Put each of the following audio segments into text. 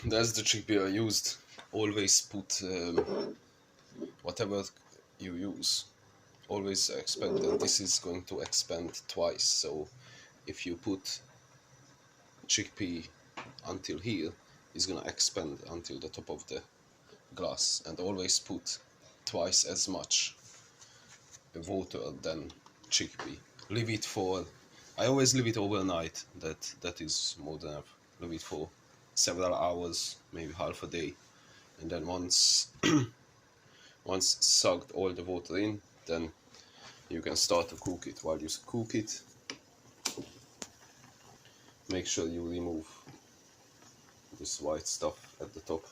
That's the chickpea I used. Always put whatever you use. Always expect that this is going to expand twice. So if you put chickpea until here, it's gonna expand until the top of the glass. And always put twice as much water than chickpea. Leave it for, I always leave it overnight. That is more than enough. Leave it for several hours, maybe half a day, and then once once sucked all the water in, then you can start to cook it. While you cook it, make sure you remove this white stuff at the top.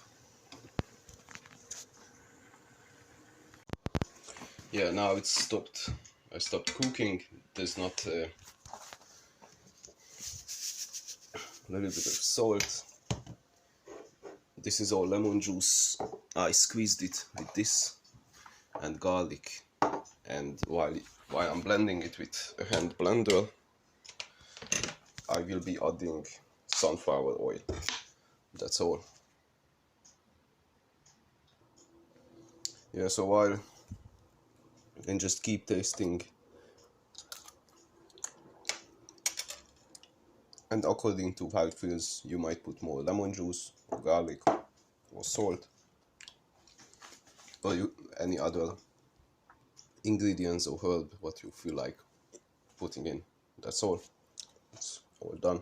Yeah, now it's stopped. I stopped cooking. There's not a little bit of salt. This is all lemon juice. I squeezed it with this and garlic. And while I'm blending it with a hand blender, I will be adding sunflower oil. That's all. Yeah, so while you can just keep tasting, and according to how it feels, you might put more lemon juice or garlic or salt or any other ingredients or herb what you feel like putting in. That's all. It's all done.